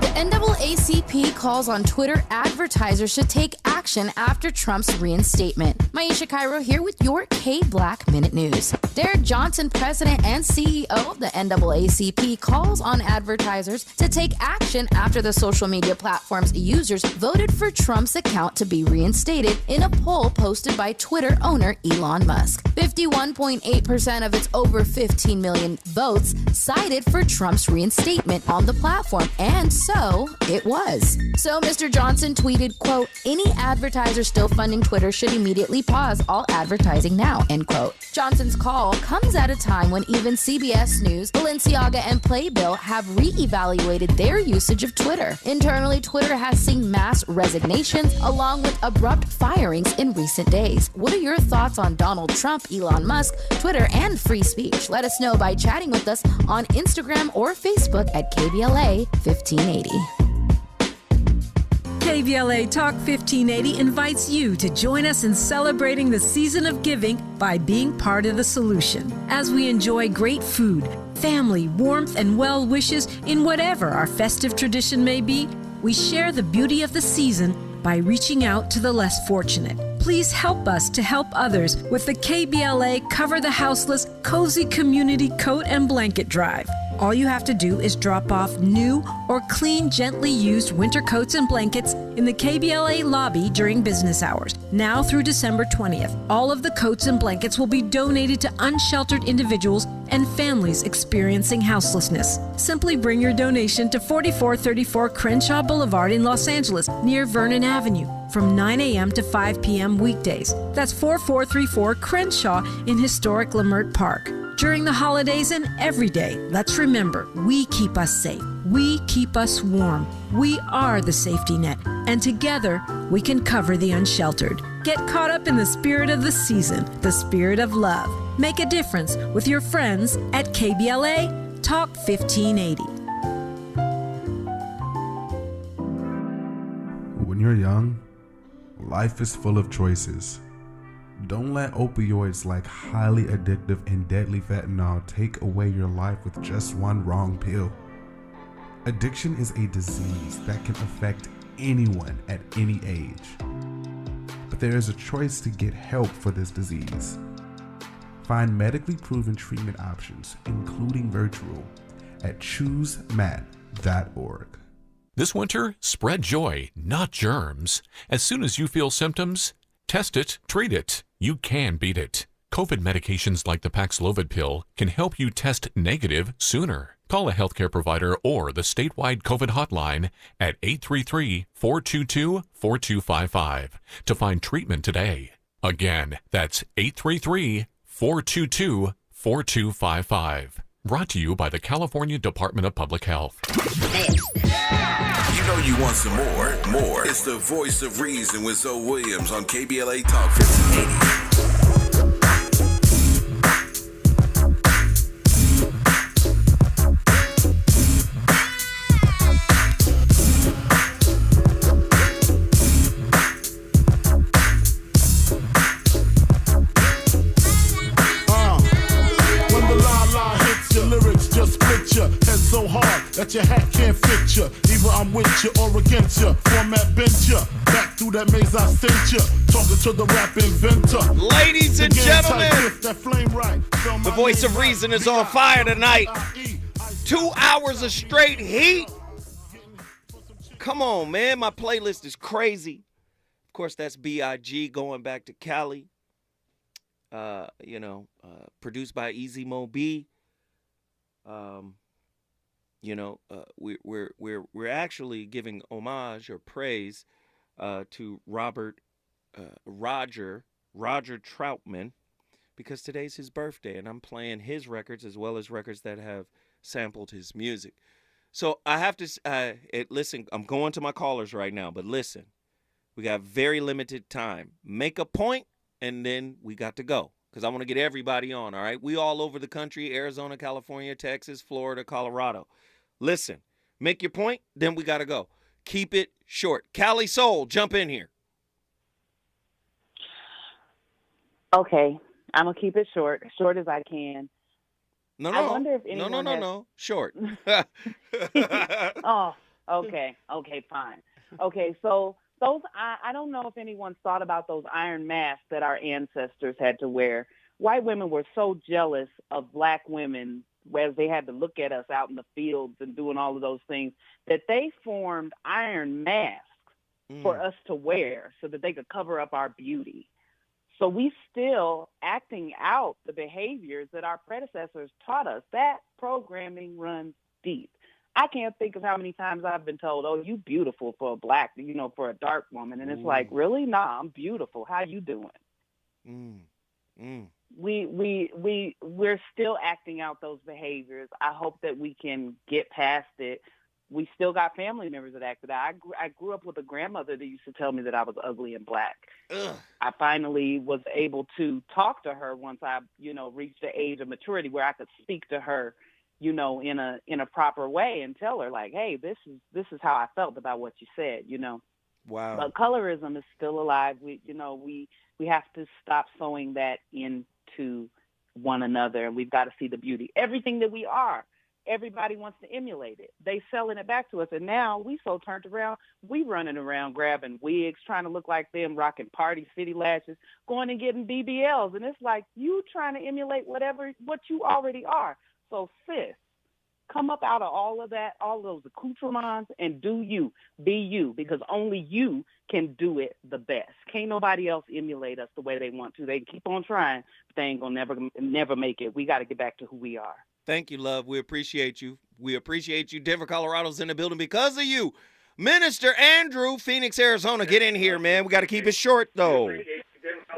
The NAACP calls on Twitter advertisers to take action after Trump's reinstatement. Maisha Cairo here with your K-Black Minute News. Derek Johnson, president and CEO of the NAACP, calls on advertisers to take action after the social media platform's users voted for Trump's account to be reinstated in a poll posted by Twitter owner Elon Musk. 51.8% of its over 15 million votes cited for Trump's reinstatement on the platform, and so it was. So Mr. Johnson tweeted, quote, "Any advertisers still funding Twitter should immediately pause all advertising now, end quote. Johnson's call comes at a time when even CBS News, Balenciaga, and Playbill have reevaluated their usage of Twitter. Internally, Twitter has seen mass resignations along with abrupt firings in recent days. What are your thoughts on Donald Trump, Elon Musk, Twitter, and free speech? Let us know by chatting with us on Instagram or Facebook at KBLA 1580. KBLA Talk 1580 invites you to join us in celebrating the season of giving by being part of the solution. As we enjoy great food, family, warmth, and well wishes in whatever our festive tradition may be, we share the beauty of the season by reaching out to the less fortunate. Please help us to help others with the KBLA Cover the Houseless Cozy Community Coat and Blanket Drive. All you have to do is drop off new or clean, gently used winter coats and blankets in the KBLA lobby during business hours, now through December 20th. All of the coats and blankets will be donated to unsheltered individuals and families experiencing houselessness. Simply bring your donation to 4434 Crenshaw Boulevard in Los Angeles, near Vernon Avenue, from 9 a.m. to 5 p.m. weekdays. That's 4434 Crenshaw in historic Leimert Park. During the holidays and every day, let's remember, we keep us safe. We keep us warm. We are the safety net. And together, we can cover the unsheltered. Get caught up in the spirit of the season, the spirit of love. Make a difference with your friends at KBLA Talk 1580. When you're young, life is full of choices. Don't let opioids like highly addictive and deadly fentanyl take away your life with just one wrong pill. Addiction is a disease that can affect anyone at any age. But there is a choice to get help for this disease. Find medically proven treatment options, including virtual, at choosemat.org. This winter, spread joy, not germs. As soon as you feel symptoms, test it, treat it. You can beat it. COVID medications like the Paxlovid pill can help you test negative sooner. Call a healthcare provider or the statewide COVID hotline at 833-422-4255 to find treatment today. Again, that's 833-422-4255. Brought to you by the California Department of Public Health. You know you want some more. It's the voice of reason with Zoe Williams on KBLA Talk 1580. Head so hard that your hat can't fit you. Either I'm with you or against you. Format bent you. Back through that maze I sent you. Talking to the rap inventor. Ladies and gentlemen, the voice of reason is on fire tonight. 2 hours of straight heat. Come on, man. My playlist is crazy. Of course, that's B.I.G. going back to Cali. Produced by Easy Mo B. We're actually giving homage or praise to Roger Troutman, because today's his birthday, and I'm playing his records as well as records that have sampled his music. So I have to listen. I'm going to my callers right now, but listen, we got very limited time. Make a point, and then we got to go, because I want to get everybody on, all right? We all over the country, Arizona, California, Texas, Florida, Colorado. Listen, make your point, then we got to go. Keep it short. Cali Soul, jump in here. Okay, I'm going to keep it short as I can. No. I wonder if anyone No. Short. Oh, okay, fine. Okay, so those, I don't know if anyone's thought about those iron masks that our ancestors had to wear. White women were so jealous of black women, whereas they had to look at us out in the fields and doing all of those things, that they formed iron masks for us to wear so that they could cover up our beauty. So we still acting out the behaviors that our predecessors taught us. That programming runs deep. I can't think of how many times I've been told, "Oh, you beautiful for a black, for a dark woman," and it's like, really? Nah, I'm beautiful. How you doing? We're still acting out those behaviors. I hope that we can get past it. We still got family members that acted out. I grew up with a grandmother that used to tell me that I was ugly and black. Ugh. I finally was able to talk to her once I, reached the age of maturity where I could speak to her, in a proper way and tell her like, hey, this is how I felt about what you said, Wow. But colorism is still alive. We have to stop sewing that into one another, and we've got to see the beauty. Everything that we are, everybody wants to emulate it. They selling it back to us, and now we so turned around. We running around grabbing wigs, trying to look like them, rocking party city lashes, going and getting BBLs, and it's like you trying to emulate what you already are. So sis, come up out of all of that, all those accoutrements, and do you, be you, because only you can do it the best. Can't nobody else emulate us the way they want to. They keep on trying, but they ain't gonna never make it. We got to get back to who we are. Thank you, love. We appreciate you. We appreciate you. Denver, Colorado's in the building because of you. Minister Andrew, Phoenix, Arizona, get in here, man. We got to keep it short, though.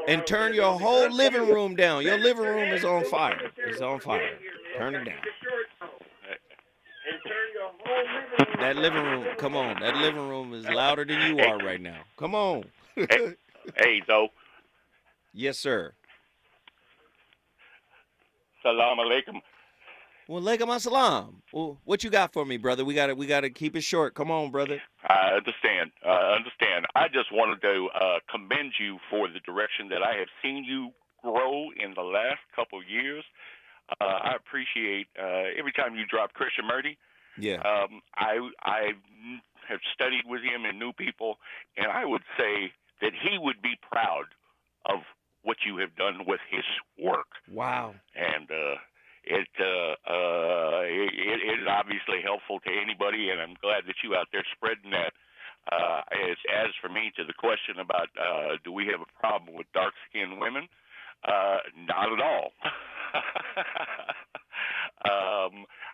And turn your whole living room down. Your living room is on fire. It's on fire. Turn it down. That living room, come on. That living room is louder than you are right now. Come on. Hey, Zoe. Yes, sir. Salam alaikum. Well, alaikum assalam. Well, what you got for me, brother? We gotta keep it short. Come on, brother. I understand. I just wanted to commend you for the direction that I have seen you grow in the last couple of years. I appreciate every time you drop Christian Murdy. Yeah. I have studied with him and knew people, and I would say that he would be proud of what you have done with his work. Wow. And it is obviously helpful to anybody, and I'm glad that you out there spreading that. As for me, to the question about do we have a problem with dark-skinned women, not at all.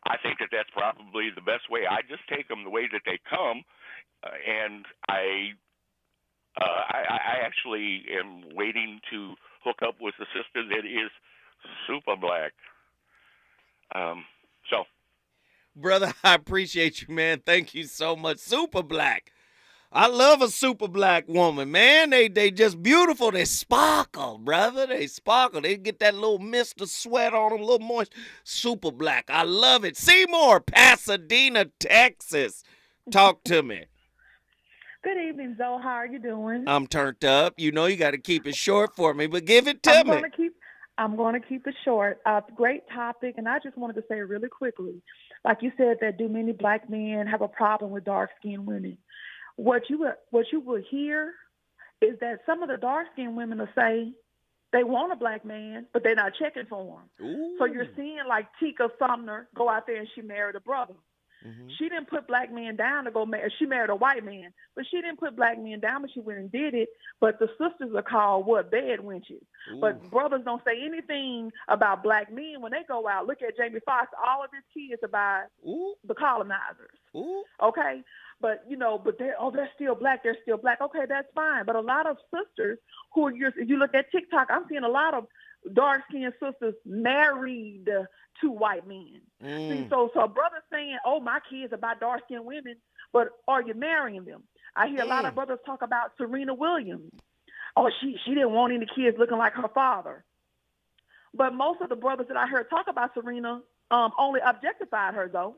I think that that's probably the best way. I just take them the way that they come, and I actually am waiting to hook up with a sister that is super black. So, brother, I appreciate you, man. Thank you so much. Super black. I love a super black woman, man. They just beautiful. They sparkle, brother. They sparkle. They get that little mist of sweat on them, a little moist. Super black. I love it. Seymour, Pasadena, Texas. Talk to me. Good evening, Zoe. How are you doing? I'm turned up. You know you got to keep it short for me, but give it to me. I'm going to keep it short. Great topic, and I just wanted to say really quickly, like you said, that do many black men have a problem with dark-skinned women? What you will hear is that some of the dark-skinned women will say they want a black man, but they're not checking for him. Ooh. So you're seeing like Tika Sumner go out there and she married a brother. Mm-hmm. She didn't put black men down to go marry. She married a white man, but she didn't put black men down, but she went and did it. But the sisters are called bed wenches. Ooh. But brothers don't say anything about black men when they go out. Look at Jamie Foxx. All of his kids are by the colonizers. Ooh. Okay. But, they're still black. They're still black. Okay, that's fine. But a lot of sisters if you look at TikTok, I'm seeing a lot of dark-skinned sisters married to white men. See, so a brother saying, oh, my kids are by dark-skinned women, but are you marrying them? I hear a lot of brothers talk about Serena Williams. Oh, she didn't want any kids looking like her father. But most of the brothers that I heard talk about Serena only objectified her, though.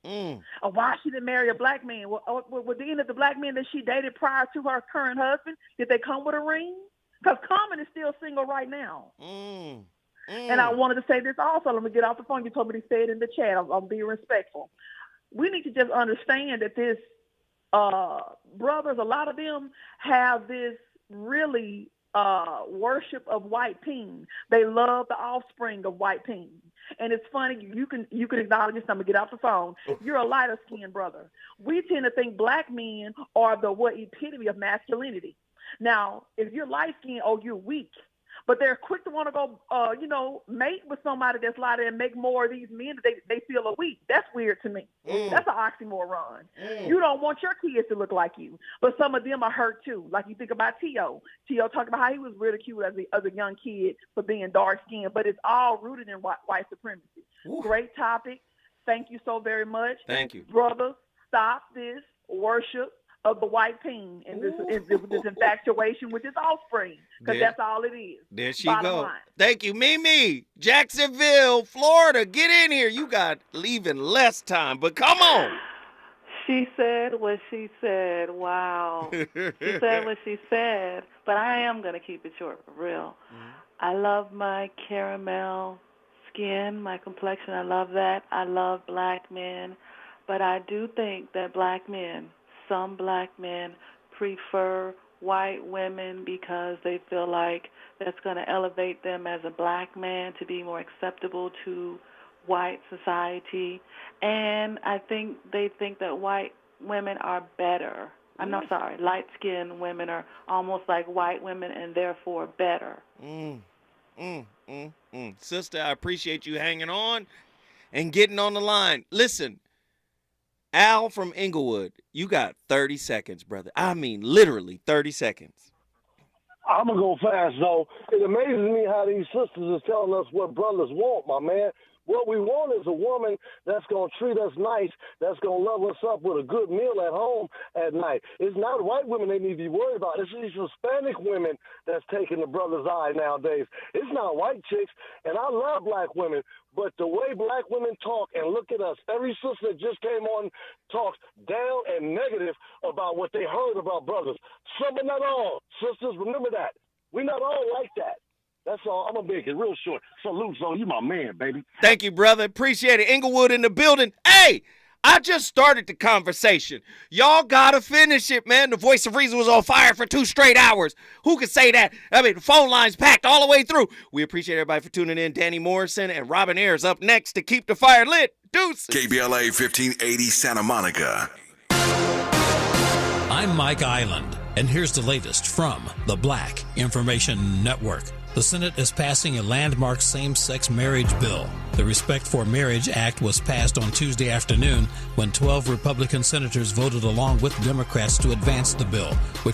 Why she didn't marry a black man? Were any of the black men that she dated prior to her current husband, did they come with a ring? Because Common is still single right now. And I wanted to say this also. Let me get off the phone. You told me to say it in the chat. I'm being respectful. We need to just understand that this brothers, a lot of them have this really worship of white peen. They love the offspring of white peen. And it's funny, you can acknowledge this. I'm going to get off the phone. You're a lighter skinned brother. We tend to think black men are the epitome of masculinity. Now, if you're light skinned, you're weak. but they're quick to want to go, mate with somebody that's like that and make more of these men that they feel are weak. That's weird to me. That's an oxymoron. You don't want your kids to look like you, but some of them are hurt too. Like you think about T.O. T.O. talking about how he was ridiculed as a young kid for being dark-skinned, but it's all rooted in white supremacy. Great topic. Thank you so very much. Thank you. Brothers, stop this worship of the white king and this infatuation with his offspring, because that's all it is. There she Bottom go. line. Thank you, Mimi. Jacksonville, Florida. Get in here. You got leaving less time, but come on. She said what she said. Wow. She said what she said, but I am going to keep it short, for real. I love my caramel skin, my complexion. I love that. I love black men, but I do think that some black men prefer white women because they feel like that's going to elevate them as a black man to be more acceptable to white society. And I think they think that white women are better. Light-skinned women are almost like white women and therefore better. Sister, I appreciate you hanging on and getting on the line. Listen, Al from Inglewood, you got 30 seconds, brother. I mean, literally 30 seconds. I'm going to go fast, though. It amazes me how these sisters is telling us what brothers want, my man. What we want is a woman that's going to treat us nice, that's going to love us up with a good meal at home at night. It's not white women they need to be worried about. It's these Hispanic women that's taking the brother's eye nowadays. It's not white chicks, and I love black women, but the way black women talk, and look at us, every sister that just came on talks down and negative about what they heard about brothers. Some, but not all. Sisters, remember that. We're not all like that. That's all. I'm going to make it real short. Salute, so you my man, baby. Thank you, brother. Appreciate it. Inglewood in the building. Hey, I just started the conversation. Y'all got to finish it, man. The Voice of Reason was on fire for 2 straight hours. Who can say that? I mean, the phone line's packed all the way through. We appreciate everybody for tuning in. Danny Morrison and Robin Ayers up next to keep the fire lit. Deuces. KBLA 1580 Santa Monica. I'm Mike Island, and here's the latest from the Black Information Network. The Senate is passing a landmark same-sex marriage bill. The Respect for Marriage Act was passed on Tuesday afternoon when 12 Republican senators voted along with Democrats to advance the bill, which